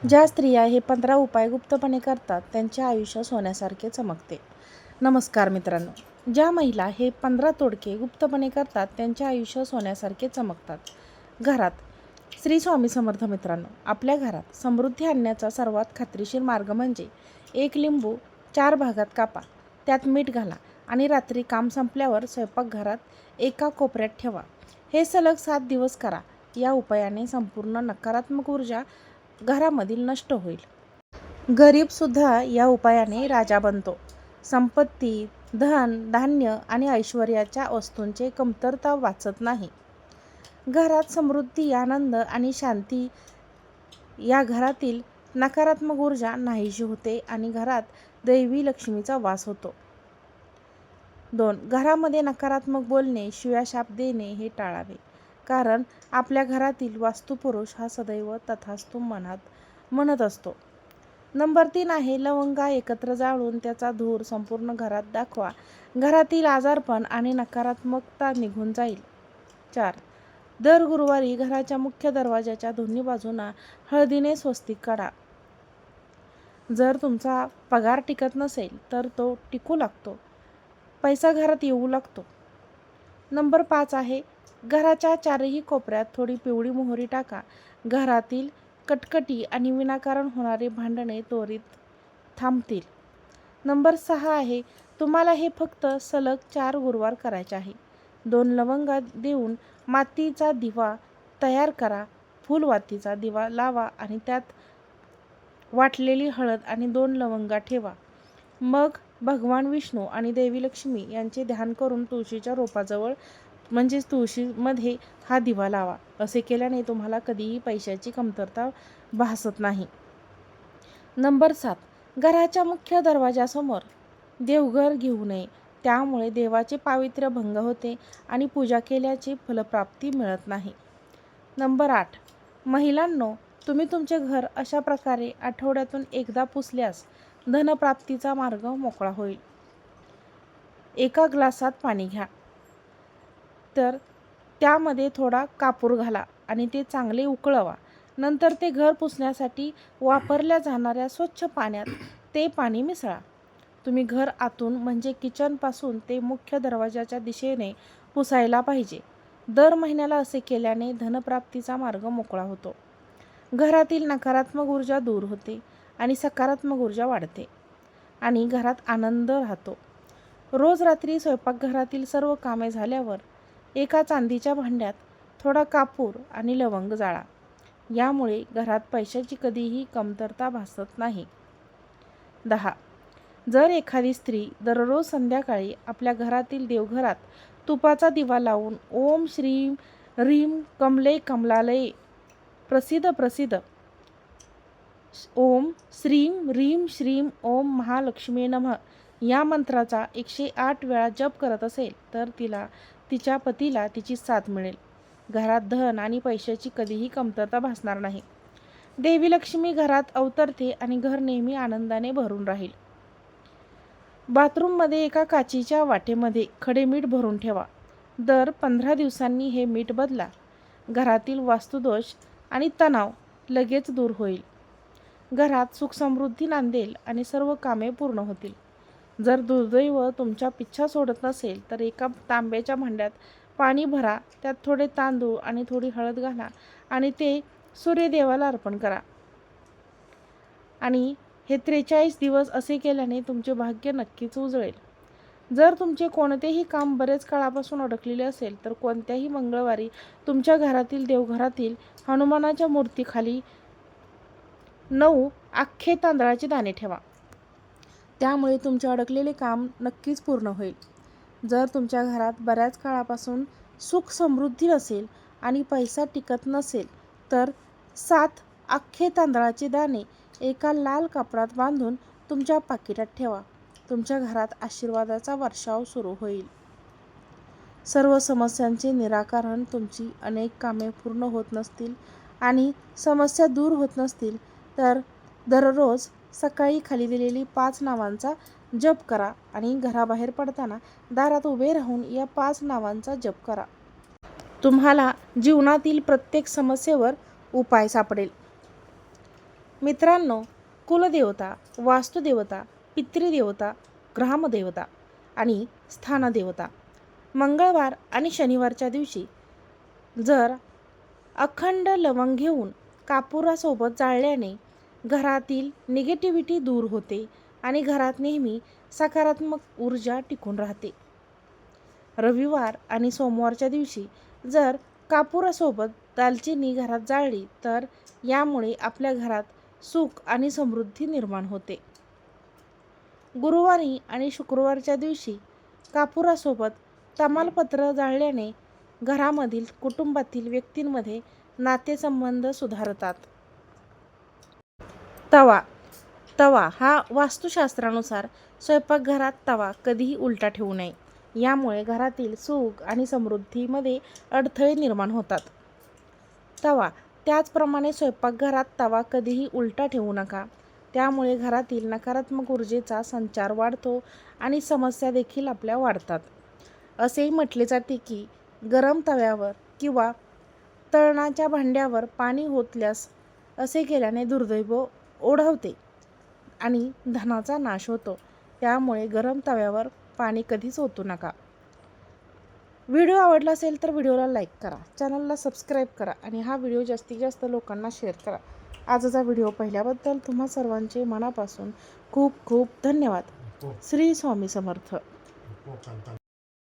ज्या स्त्रिया हे 15 उपाय गुप्तपणे करतात त्यांचे आयुष्य सोन्यासारखे चमकते. नमस्कार मित्रांनो, ज्या महिला हे 15 तोडके गुप्तपणे करतात त्यांचे आयुष्य सोन्यासारखे चमकतात. घरात श्री स्वामी समर्थ. मित्रांनो, आपल्या घरात समृद्धी आणण्याचा सर्वात खात्रीशीर मार्ग म्हणजे एक लिंबू 4 भागात कापा, त्यात मीठ घाला आणि रात्री काम संपल्यावर स्वयंपाकघरात एका कोपऱ्यात ठेवा. हे सलग 7 दिवस करा. या उपायाने संपूर्ण नकारात्मक ऊर्जा घरामधील नष्ट होईल. गरीबसुद्धा या उपायाने राजा बनतो. संपत्ती, धन, धान्य आणि ऐश्वर्याच्या वस्तूंची कमतरता वाचत नाही. घरात समृद्धी, आनंद आणि शांती. या घरातील नकारात्मक ऊर्जा नाहीशी होते आणि घरात दैवी लक्ष्मीचा वास होतो. 2. घरामध्ये नकारात्मक बोलणे, शिव्याशाप देणे हे टाळावे, कारण आपल्या घरातील वास्तुपुरुष हा सदैव तथास्तु म्हणत असतो. नंबर 3 आहे लवंगा एकत्र जाळून त्याचा धूर संपूर्ण घरात दाखवा. घरातील आजारपण आणि नकारात्मकता निघून जाईल. 4. दर गुरुवारी घराच्या मुख्य दरवाजाच्या दोन्ही बाजूंना हळदीने स्वस्तिक काढा. जर तुमचा पगार टिकत नसेल तर तो टिकू लागतो. पैसा घरात येऊ लागतो. नंबर 5 आहे घराच्या 4ही कोपऱ्यात थोडी पिवळी मोहरी टाका. घरातील कटकटी आणि विनाकारण होणारे भांडणे त्वरित थांबतील. नंबर 6 आहे तुम्हाला हे फक्त सलग 4 गुरुवार करायचे आहे. 2 लवंगा देऊन मातीचा दिवा तयार करा. फुलवातीचा दिवा लावा आणि त्यात वाटलेली हळद आणि 2 लवंगा ठेवा. मग भगवान विष्णू आणि देवी लक्ष्मी यांचे ध्यान करून तुळशीच्या रोपाजवळ म्हणजेच तुळशीमध्ये हा दिवा लावा. असे केल्याने तुम्हाला कधीही पैशाची कमतरता भासत नाही. नंबर 7 घराच्या मुख्य दरवाजासमोर देवघर घेऊ नये. त्यामुळे देवाचे पावित्र्य भंग होते आणि पूजा केल्याची फलप्राप्ती मिळत नाही. नंबर 8 महिलांनो, तुम्ही तुमचे घर अशा प्रकारे आठवड्यातून एकदा पुसल्यास धनप्राप्तीचा मार्ग मोकळा होईल. एका ग्लासात पाणी घ्या, तर त्यामध्ये थोडा कापूर घाला आणि ते चांगले उकळवा. नंतर ते घर पुसण्यासाठी वापरल्या जाणाऱ्या स्वच्छ पाण्यात ते पाणी मिसळा. तुम्ही घर आतून म्हणजे किचनपासून ते मुख्य दरवाजाच्या दिशेने पुसायला पाहिजे. दर महिन्याला असे केल्याने धनप्राप्तीचा मार्ग मोकळा होतो. घरातील नकारात्मक ऊर्जा दूर होते आणि सकारात्मक ऊर्जा वाढते आणि घरात आनंद राहतो. रोज रात्री स्वयंपाकघरातील सर्व कामे झाल्यावर एका चांदीच्या भांड्यात थोडा कापूर आणि लवंग जाळा. यामुळे घरात पैशाची कधीही कमतरता भासत नाही. 10 जर एखादी स्त्री दररोज संध्याकाळी आपल्या घरातील देवघरात तुपाचा दिवा लावून ओम श्रीम ह्रीम कमले कमलालये प्रसिद्ध ओम श्रीम ह्रीम श्रीम ओम महालक्ष्मी नमः या मंत्राचा 108 वेळा जप करत असेल तर तिला तिच्या पतीला तिची साथ मिळेल. घरात धन आणि पैशाची कधीही कमतरता भासणार नाही. देवी लक्ष्मी घरात अवतरते आणि घर नेहमी आनंदाने भरून राहील. बाथरूममध्ये एका काचेच्या वाटेमध्ये खडे मीठ भरून ठेवा. दर 15 दिवसांनी हे मीठ बदला. घरातील वास्तुदोष आणि तणाव लगेच दूर होईल. घरात सुखसमृद्धी नांदेल आणि सर्व कामे पूर्ण होतील. जर दुर्दैव तुमच्या पिच्छा सोडत नसेल तर एका तांब्याच्या भांड्यात पाणी भरा, त्यात थोडे तांदूळ आणि थोडी हळद घाला आणि ते सूर्यदेवाला अर्पण करा. आणि हे 43 दिवस असे केल्याने तुमचे भाग्य नक्कीच उजळेल. जर तुमचे कोणतेही काम बरेच काळापासून अडकलेले असेल तर कोणत्याही मंगळवारी तुमच्या घरातील देवघरातील हनुमानाच्या मूर्तीखाली 9 अख्खे तांदळाचे दाणे ठेवा. त्यामुळे तुमचे अडकलेले काम नक्कीच पूर्ण होईल. जर तुमच्या घरात बऱ्याच काळापासून सुख समृद्धी नसेल आणि पैसा टिकत नसेल तर 7 अख्खे तांदळाचे दाणे एका लाल कापडात बांधून तुमच्या पाकिटात ठेवा. तुमच्या घरात आशीर्वादाचा वर्षाव सुरू होईल. सर्व समस्यांचे निराकरण. तुमची अनेक कामे पूर्ण होत नसतील आणि समस्या दूर होत नसतील तर दररोज सकाळी खाली दिलेली 5 नावांचा जप करा आणि घराबाहेर पडताना दारात उभे राहून या 5 नावांचा जप करा. तुम्हाला जीवनातील प्रत्येक समस्येवर उपाय सापडेल. मित्रांनो, कुलदेवता, वास्तुदेवता, पितृदेवता, ग्रामदेवता आणि स्थानदेवता मंगळवार आणि शनिवारच्या दिवशी जर अखंड लवंग घेऊन कापुरासोबत जाळल्याने घरातील निगेटिव्हिटी दूर होते आणि घरात नेहमी सकारात्मक ऊर्जा टिकून राहते. रविवार आणि सोमवारच्या दिवशी जर कापुरासोबत दालचिनी घरात जाळली तर यामुळे आपल्या घरात सुख आणि समृद्धी निर्माण होते. गुरुवारी आणि शुक्रवारच्या दिवशी कापुरासोबत तमालपत्र जाळल्याने घरामधील कुटुंबातील व्यक्तींमध्ये नातेसंबंध सुधारतात. तवा हा वास्तुशास्त्रानुसार स्वयंपाकघरात तवा कधीही उलटा ठेवू नये. यामुळे घरातील सुख आणि समृद्धीमध्ये अडथळे निर्माण होतात. त्याचप्रमाणे स्वयंपाकघरात तवा कधीही उलटा ठेवू नका. त्यामुळे घरातील नकारात्मक ऊर्जेचा संचार वाढतो आणि समस्या देखील आपल्या वाढतात. असेही म्हटले जाते की गरम तव्यावर किंवा तळणाच्या भांड्यावर पाणी ओतल्यास असे केल्याने दुर्दैव ओढवते आणि धनाचा नाश होतो. त्यामुळे गरम तव्यावर पाणी कधीच ओतू नका. व्हिडिओ आवडला असेल तर व्हिडिओला लाईक करा, चॅनलला सबस्क्राईब करा आणि हा व्हिडिओ जास्तीत जास्त लोकांना शेअर करा. आजचा व्हिडिओ पाहिल्याबद्दल तुम्हा सर्वांचे मनापासून खूप खूप धन्यवाद. श्री स्वामी समर्थ.